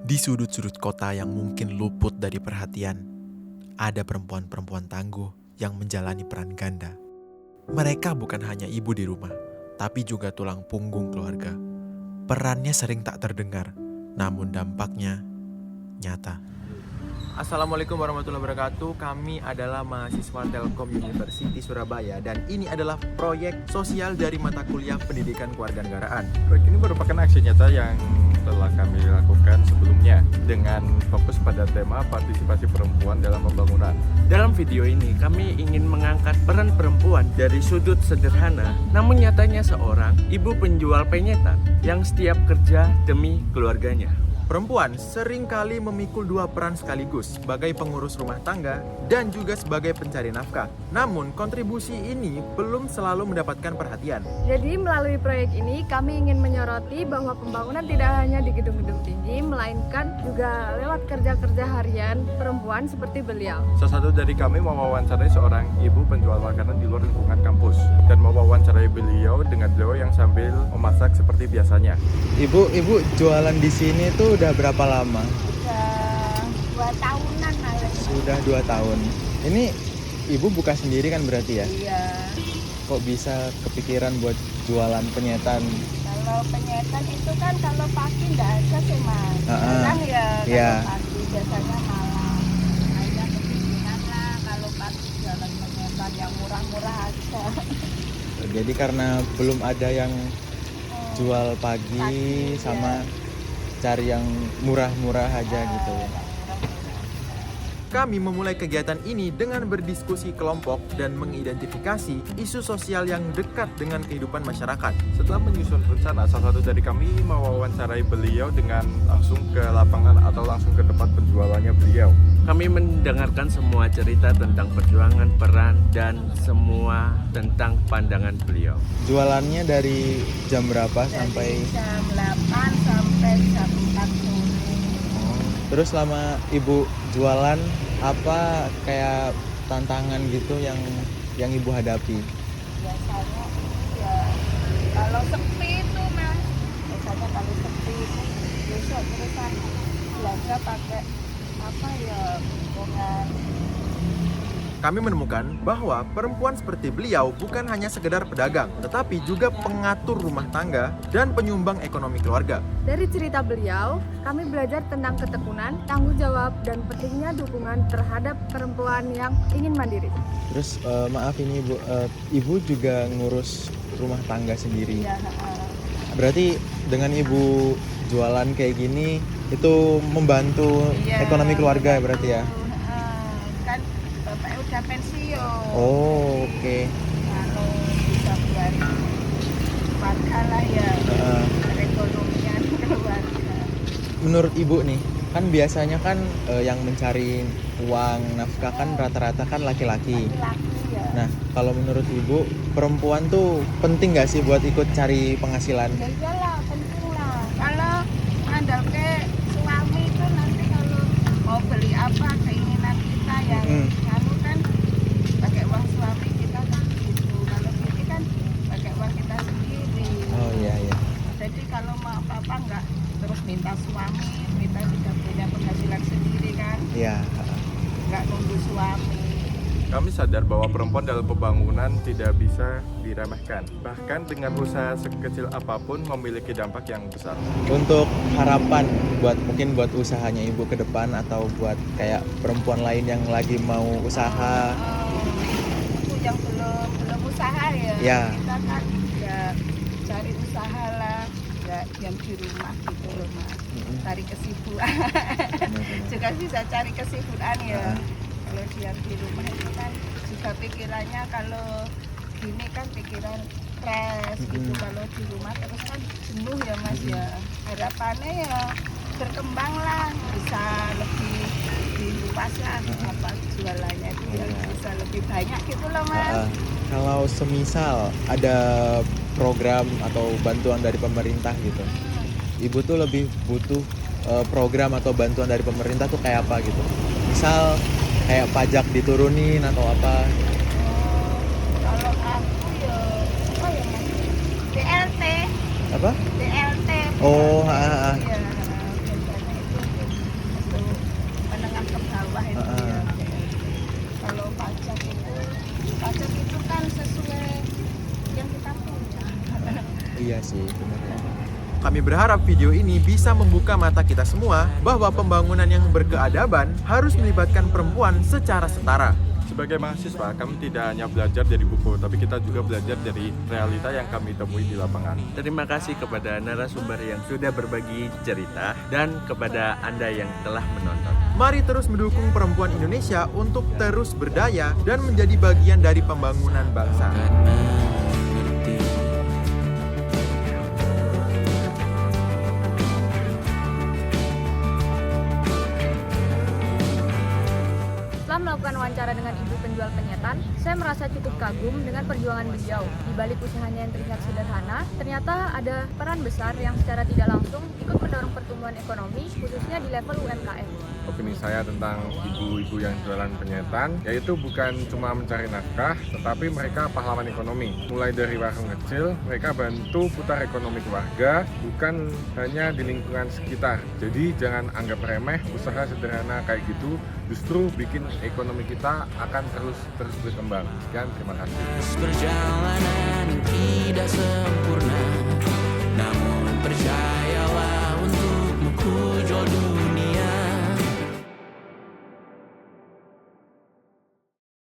Di sudut-sudut kota yang mungkin luput dari perhatian, ada perempuan-perempuan tangguh yang menjalani peran ganda. Mereka bukan hanya ibu di rumah, tapi juga tulang punggung keluarga. Perannya sering tak terdengar, namun dampaknya nyata. Assalamualaikum warahmatullahi wabarakatuh. Kami adalah mahasiswa Telkom University Surabaya dan ini adalah proyek sosial dari mata kuliah Pendidikan Kewarganegaraan. Proyek ini merupakan aksi nyata yang telah kami lakukan sebelumnya dengan fokus pada tema partisipasi perempuan dalam pembangunan. Dalam video ini kami ingin mengangkat peran perempuan dari sudut sederhana, namun nyatanya seorang ibu penjual penyetan yang setiap kerja demi keluarganya. Perempuan seringkali memikul dua peran sekaligus, sebagai pengurus rumah tangga dan juga sebagai pencari nafkah. Namun, kontribusi ini belum selalu mendapatkan perhatian. Jadi melalui proyek ini kami ingin menyoroti bahwa pembangunan tidak hanya di gedung-gedung tinggi, melainkan juga lewat kerja-kerja harian perempuan seperti beliau. Salah satu dari kami mewawancarai seorang ibu penjual makanan di luar lingkungan kampus dan mewawancarai beliau dengan beliau yang sambil memasak seperti biasanya. Ibu jualan di sini tuh udah berapa lama? Sudah 2 tahunan malah. Sudah 2 tahun. Ini ibu buka sendiri kan berarti ya? Iya. Kok bisa kepikiran buat jualan penyetan? Kalau penyetan itu kan kalau pagi nggak ada sih mas. Heeh. Kan ya Iya. kalau pagi biasanya malam. Hanya kepikiran lah kalau pagi jualan penyetan yang murah-murah aja. Jadi karena belum ada yang jual pagi sama cari yang murah-murah aja gitu. Kami memulai kegiatan ini dengan berdiskusi kelompok dan mengidentifikasi isu sosial yang dekat dengan kehidupan masyarakat. Setelah menyusun rencana, salah satu dari kami mewawancarai beliau dengan langsung ke lapangan atau langsung ke tempat penjualannya beliau. Kami mendengarkan semua cerita tentang perjuangan peran dan semua tentang pandangan beliau. Jualannya dari jam berapa sampai? Dari jam 8 sampai jam 4 sore. Terus selama ibu jualan apa kayak tantangan gitu yang ibu hadapi? Biasanya ya kalau sepi itu mas. Biasanya kalau sepi itu besok terusan belanja pakai apa ya hubungan. Kami menemukan bahwa perempuan seperti beliau bukan hanya sekedar pedagang, tetapi juga pengatur rumah tangga dan penyumbang ekonomi keluarga. Dari cerita beliau, kami belajar tentang ketekunan, tanggung jawab, dan pentingnya dukungan terhadap perempuan yang ingin mandiri. Terus maaf ini ibu juga ngurus rumah tangga sendiri. Ya, Berarti dengan ibu jualan kayak gini itu membantu Iya, ekonomi keluarga ya berarti ya? kan bapaknya udah pensiun. Oh, oke. Kalau bisa buat keluarga lah ya, perekonomian keluarga. Menurut ibu nih, kan biasanya kan yang mencari uang nafkah kan rata-rata kan laki-laki. Laki ya. Nah, kalau menurut ibu perempuan tuh penting nggak sih buat ikut cari penghasilan? Ya iyalah, penting lah. Kalau ngandalke suami itu nanti kalau mau beli apa keinginan kita yang kamu kan pakai uang suami kita kan gitu. Kalau ini kan pakai uang kita sendiri. Oh iya iya. Jadi kalau mau apa-apa nggak terus minta suami, kita juga punya penghasilan sendiri kan, Iya. nggak nunggu suami. Kami sadar bahwa perempuan dalam pembangunan tidak bisa diremehkan. Bahkan dengan usaha sekecil apapun memiliki dampak yang besar. Untuk harapan mungkin buat usahanya ibu ke depan atau buat kayak perempuan lain yang lagi mau usaha. Itu yang belum usaha ya. Ya. Kita kan ya cari usaha lah, nggak diam di rumah gitu loh mas. Cari kesibukan. Juga bisa cari kesibukan ya. Kalau diam di rumah itu kan juga pikirannya kalau gini kan pikiran stres gitu. Kalau di rumah terus kan jenuh ya mas ya. Harapannya ya berkembang lah, bisa lebih luas lah apa jualannya itu ya bisa lebih banyak gitu loh mas. Kalau semisal ada program atau bantuan dari pemerintah gitu, ibu tuh lebih butuh program atau bantuan dari pemerintah tuh kayak apa gitu? Misal kayak pajak diturunin atau apa? Kalau aku ya apa ya mas? DLT. Apa? DLT. Oh, Iya, biasanya itu Iya sih, benar ya. Kami berharap video ini bisa membuka mata kita semua bahwa pembangunan yang berkeadaban harus melibatkan perempuan secara setara. Sebagai mahasiswa, kami tidak hanya belajar dari buku, tapi kita juga belajar dari realita yang kami temui di lapangan. Terima kasih kepada narasumber yang sudah berbagi cerita dan kepada Anda yang telah menonton. Mari terus mendukung perempuan Indonesia untuk terus berdaya dan menjadi bagian dari pembangunan bangsa. Setelah melakukan wawancara dengan ibu penjual penyetan, saya merasa cukup kagum dengan perjuangan beliau. Di balik usahanya yang terlihat sederhana, ternyata ada peran besar yang secara tidak langsung ikut mendorong pertumbuhan ekonomi, khususnya di level UMKM. Opini saya tentang ibu-ibu yang jualan penyetan, yaitu bukan cuma mencari nafkah, tetapi mereka pahlawan ekonomi. Mulai dari warung kecil, mereka bantu putar ekonomi keluarga, bukan hanya di lingkungan sekitar. Jadi jangan anggap remeh usaha sederhana kayak gitu, justru bikin ekonomi kita akan terus berkembang. Sekian, terima kasih. Perjalanan tidak